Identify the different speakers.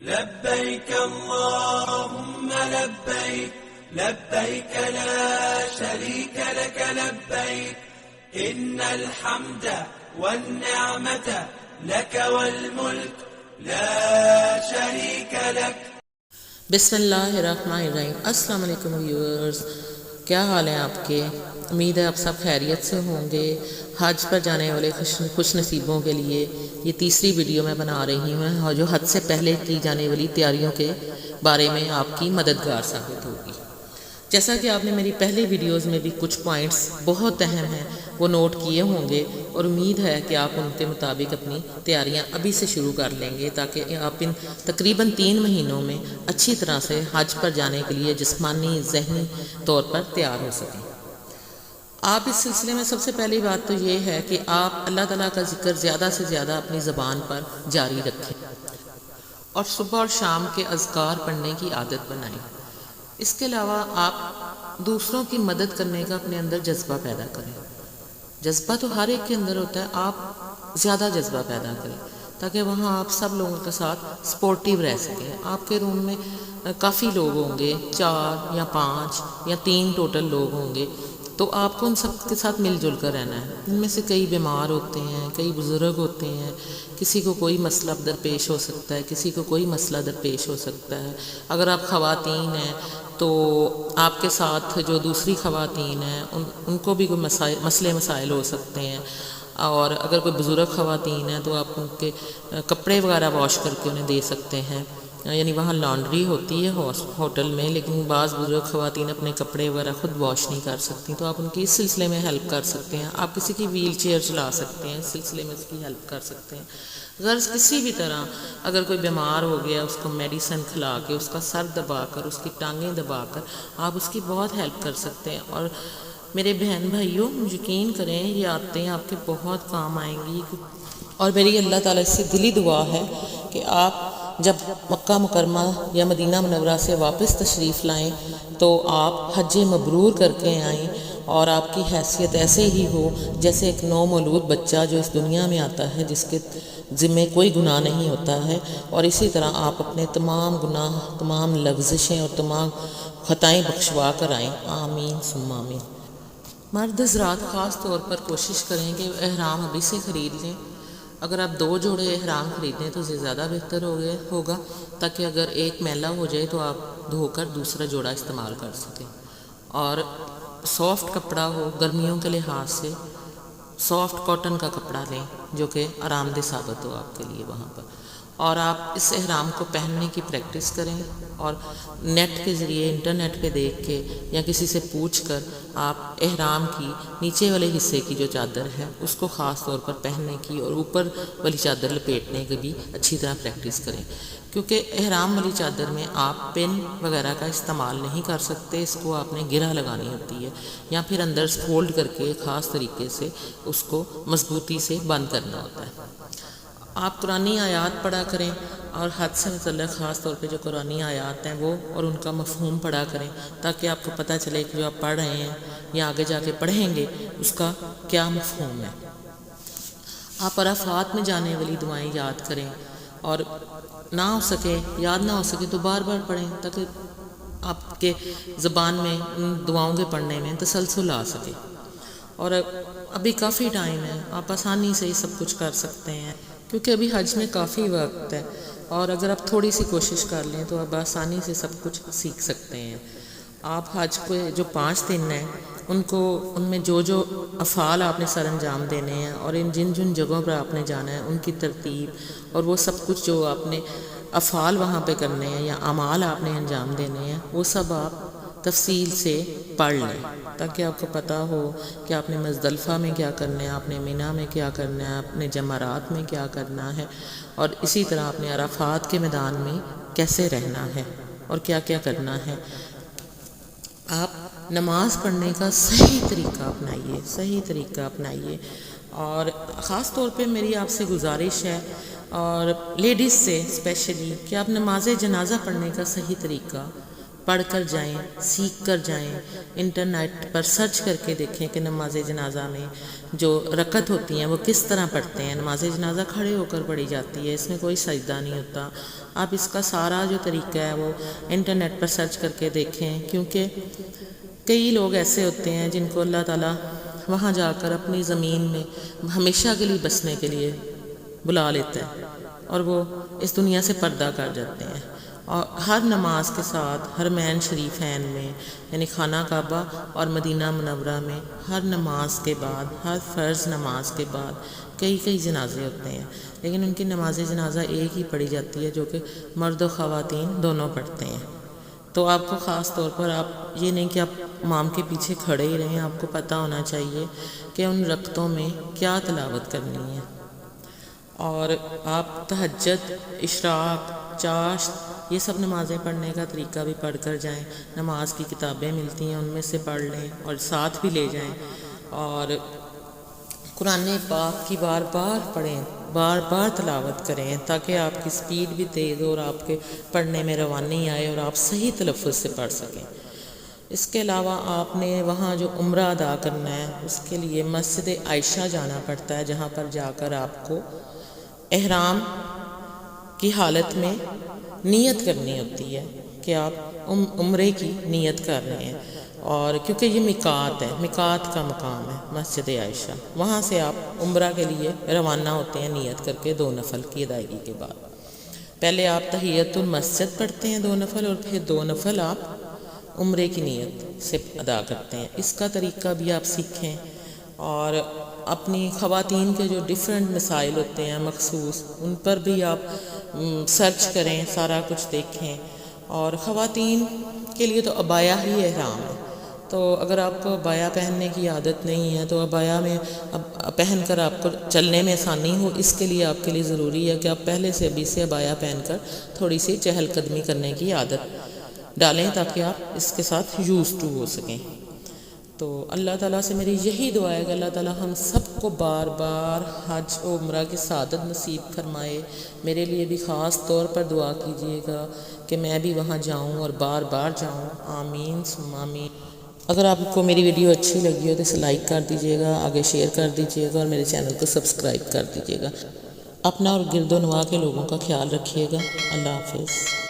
Speaker 1: لبيك اللهم لبيك لبيك لا شريك لك لبيك إن الحمد والنعمة لك والملك لا شريك لك.
Speaker 2: بسم اللہ الرحمن الرحیم. السلام علیکم ویورز، کیا حال ہیں آپ کے؟ امید ہے آپ سب خیریت سے ہوں گے. حج پر جانے والے خوش نصیبوں کے لیے یہ تیسری ویڈیو میں بنا رہی ہوں اور جو حج سے پہلے کی جانے والی تیاریوں کے بارے میں آپ کی مددگار ثابت ہوگی. جیسا کہ آپ نے میری پہلی ویڈیوز میں بھی کچھ پوائنٹس بہت اہم ہیں وہ نوٹ کیے ہوں گے، اور امید ہے کہ آپ ان کے مطابق اپنی تیاریاں ابھی سے شروع کر لیں گے تاکہ آپ ان تقریباً 3 مہینوں میں اچھی طرح سے حج پر جانے کے لیے جسمانی ذہنی طور پر تیار ہو سکیں. آپ اس سلسلے میں سب سے پہلی بات تو یہ ہے کہ آپ اللہ تعالیٰ کا ذکر زیادہ سے زیادہ اپنی زبان پر جاری رکھیں اور صبح اور شام کے اذکار پڑھنے کی عادت بنائیں. اس کے علاوہ آپ دوسروں کی مدد کرنے کا اپنے اندر جذبہ پیدا کریں. جذبہ تو ہر ایک کے اندر ہوتا ہے، آپ زیادہ جذبہ پیدا کریں تاکہ وہاں آپ سب لوگوں کے ساتھ سپورٹیو رہ سکیں. آپ کے روم میں کافی لوگ ہوں گے، 4 یا 5 یا 3 ٹوٹل لوگ ہوں گے، تو آپ کو ان سب کے ساتھ مل جل کر رہنا ہے. ان میں سے کئی بیمار ہوتے ہیں، کئی بزرگ ہوتے ہیں، کسی کو کوئی مسئلہ درپیش ہو سکتا ہے، کسی کو کوئی مسئلہ درپیش ہو سکتا ہے. اگر آپ خواتین ہیں تو آپ کے ساتھ جو دوسری خواتین ہیں ان کو بھی کوئی مسئلے مسائل ہو سکتے ہیں. اور اگر کوئی بزرگ خواتین ہیں تو آپ ان کے کپڑے وغیرہ واش کر کے انہیں دے سکتے ہیں. یعنی وہاں لانڈری ہوتی ہے ہوٹل میں، لیکن بعض بزرگ خواتین اپنے کپڑے وغیرہ خود واش نہیں کر سکتی، تو آپ ان کی اس سلسلے میں ہیلپ کر سکتے ہیں. آپ کسی کی ویل چیئر چلا سکتے ہیں، اس سلسلے میں اس کی ہیلپ کر سکتے ہیں. غرض کسی بھی طرح اگر کوئی بیمار ہو گیا، اس کو میڈیسن کھلا کے، اس کا سر دبا کر، اس کی ٹانگیں دبا کر آپ اس کی بہت ہیلپ کر سکتے ہیں. اور میرے بہن بھائیوں، یقین کریں یہ عادتیں آپ کے بہت کام آئیں گی. اور میری اللہ تعالیٰ سے دلی دعا ہے کہ آپ جب مکہ مکرمہ یا مدینہ منورہ سے واپس تشریف لائیں تو آپ حج مبرور کر کے آئیں، اور آپ کی حیثیت ایسے ہی ہو جیسے ایک نو مولود بچہ جو اس دنیا میں آتا ہے، جس کے ذمے کوئی گناہ نہیں ہوتا ہے. اور اسی طرح آپ اپنے تمام گناہ، تمام لغزشیں اور تمام خطائیں بخشوا کر آئیں. آمین ثم آمین. مرد حضرات خاص طور پر کوشش کریں کہ احرام ابھی سے خرید لیں. اگر آپ 2 جوڑے احرام خریدیں تو زیادہ بہتر ہوگا تاکہ اگر ایک میلا ہو جائے تو آپ دھو کر دوسرا جوڑا استعمال کر سکیں. اور سافٹ کپڑا ہو، گرمیوں کے لحاظ سے سافٹ کاٹن کا کپڑا لیں جو کہ آرام دہ ثابت ہو آپ کے لیے وہاں پر. اور آپ اس احرام کو پہننے کی پریکٹس کریں، اور نیٹ کے ذریعے، انٹرنیٹ پہ دیکھ کے یا کسی سے پوچھ کر آپ احرام کی نیچے والے حصے کی جو چادر ہے اس کو خاص طور پر پہننے کی اور اوپر والی چادر لپیٹنے کی بھی اچھی طرح پریکٹس کریں. کیونکہ احرام والی چادر میں آپ پن وغیرہ کا استعمال نہیں کر سکتے، اس کو آپ نے گرہ لگانی ہوتی ہے یا پھر اندر فولڈ کر کے خاص طریقے سے اس کو مضبوطی سے بند کرنا ہوتا ہے. آپ قرآنی آیات پڑھا کریں اور حج سے متعلق خاص طور پہ جو قرآنی آیات ہیں وہ اور ان کا مفہوم پڑھا کریں تاکہ آپ کو پتہ چلے کہ جو آپ پڑھ رہے ہیں یا آگے جا کے پڑھیں گے اس کا کیا مفہوم ہے. آپ عرفات میں جانے والی دعائیں یاد کریں، اور نہ ہو سکے، یاد نہ ہو سکے تو بار بار پڑھیں تاکہ آپ کے زبان میں ان دعاؤں کے پڑھنے میں تسلسل آ سکے. اور ابھی کافی ٹائم ہے، آپ آسانی سے ہی سب کچھ کر سکتے ہیں کیونکہ ابھی حج میں کافی وقت ہے، اور اگر آپ تھوڑی سی کوشش کر لیں تو آپ آسانی سے سب کچھ سیکھ سکتے ہیں. آپ حج کو جو 5 دن ہیں ان میں جو افعال آپ نے سر انجام دینے ہیں اور جن جگہوں پر آپ نے جانا ہے ان کی ترتیب اور وہ سب کچھ جو آپ نے افعال وہاں پہ کرنے ہیں یا اعمال آپ نے انجام دینے ہیں وہ سب آپ تفصیل سے پڑھ لیں تاکہ آپ کو پتہ ہو کہ آپ نے مزدلفہ میں کیا کرنا ہے، آپ نے مینا میں کیا کرنا ہے، آپ نے جمرات میں کیا کرنا ہے، اور اسی طرح آپ نے عرفات کے میدان میں کیسے رہنا ہے اور کیا کیا کرنا ہے. آپ نماز پڑھنے کا صحیح طریقہ اپنائیے. اور خاص طور پہ میری آپ سے گزارش ہے، اور لیڈیز سے اسپیشلی، کہ آپ نماز جنازہ پڑھنے کا صحیح طریقہ پڑھ کر جائیں، سیکھ کر جائیں، انٹرنیٹ پر سرچ کر کے دیکھیں کہ نماز جنازہ میں جو رکعت ہوتی ہیں وہ کس طرح پڑھتے ہیں۔ نماز جنازہ کھڑے ہو کر پڑھی جاتی ہے، اس میں کوئی سجدہ نہیں ہوتا۔ آپ اس کا سارا جو طریقہ ہے وہ انٹرنیٹ پر سرچ کر کے دیکھیں، کیونکہ کئی لوگ ایسے ہوتے ہیں جن کو اللہ تعالیٰ وہاں جا کر اپنی زمین میں ہمیشہ کے لیے بسنے کے لیے بلا لیتا ہے، اور وہ اس دنیا سے پردہ کر جاتے ہیں۔ اور ہر نماز کے ساتھ حرمین شریفین میں یعنی خانہ کعبہ اور مدینہ منورہ میں ہر نماز کے بعد، ہر فرض نماز کے بعد کئی جنازے ہوتے ہیں، لیکن ان کی نماز جنازہ ایک ہی پڑھی جاتی ہے جو کہ مرد و خواتین دونوں پڑھتے ہیں۔ تو آپ کو خاص طور پر آپ یہ نہیں کہ آپ امام کے پیچھے کھڑے ہی رہیں، آپ کو پتہ ہونا چاہیے کہ ان رکعتوں میں کیا تلاوت کرنی ہے۔ اور آپ تہجد، اشراق، چاشت یہ سب نمازیں پڑھنے کا طریقہ بھی پڑھ کر جائیں۔ نماز کی کتابیں ملتی ہیں، ان میں سے پڑھ لیں اور ساتھ بھی لے جائیں، اور قرآن پاک کی بار بار پڑھیں، بار بار تلاوت کریں، تاکہ آپ کی سپیڈ بھی تیز ہو اور آپ کے پڑھنے میں روانی آئے اور آپ صحیح تلفظ سے پڑھ سکیں۔ اس کے علاوہ آپ نے وہاں جو عمرہ ادا کرنا ہے اس کے لیے مسجد عائشہ جانا پڑتا ہے، جہاں پر جا کر آپ کو احرام کی حالت میں نیت کرنی ہوتی ہے کہ آپ عمرے کی نیت کر رہے ہیں، اور کیونکہ یہ میقات ہے، میقات کا مقام ہے مسجد عائشہ، وہاں سے آپ عمرہ کے لیے روانہ ہوتے ہیں نیت کر کے 2 نفل کی ادائیگی کے بعد۔ پہلے آپ تحیت المسجد پڑھتے ہیں 2 نفل، اور پھر 2 نفل آپ عمرے کی نیت سے ادا کرتے ہیں۔ اس کا طریقہ بھی آپ سیکھیں، اور اپنی خواتین کے جو ڈیفرنٹ مسائل ہوتے ہیں مخصوص، ان پر بھی آپ سرچ کریں، سارا کچھ دیکھیں۔ اور خواتین کے لیے تو عبایا ہی احرام ہے، تو اگر آپ کو عبایا پہننے کی عادت نہیں ہے تو عبایا میں پہن کر آپ کو چلنے میں آسانی ہو، اس کے لیے آپ کے لیے ضروری ہے کہ آپ پہلے سے ابھی سے عبایا پہن کر تھوڑی سی چہل قدمی کرنے کی عادت ڈالیں، تاکہ آپ اس کے ساتھ یوز ٹو ہو سکیں۔ تو اللہ تعالیٰ سے میری یہی دعا ہے کہ اللہ تعالیٰ ہم سب کو بار بار حج و عمرہ کی سعادت نصیب فرمائے۔ میرے لیے بھی خاص طور پر دعا کیجیے گا کہ میں بھی وہاں جاؤں اور بار بار جاؤں، آمین ثم آمین۔ اگر آپ کو میری ویڈیو اچھی لگی ہو تو اسے لائک کر دیجیے گا، آگے شیئر کر دیجیے گا، اور میرے چینل کو سبسکرائب کر دیجیے گا۔ اپنا اور گرد و نواح کے لوگوں کا خیال رکھیے گا۔ اللہ حافظ۔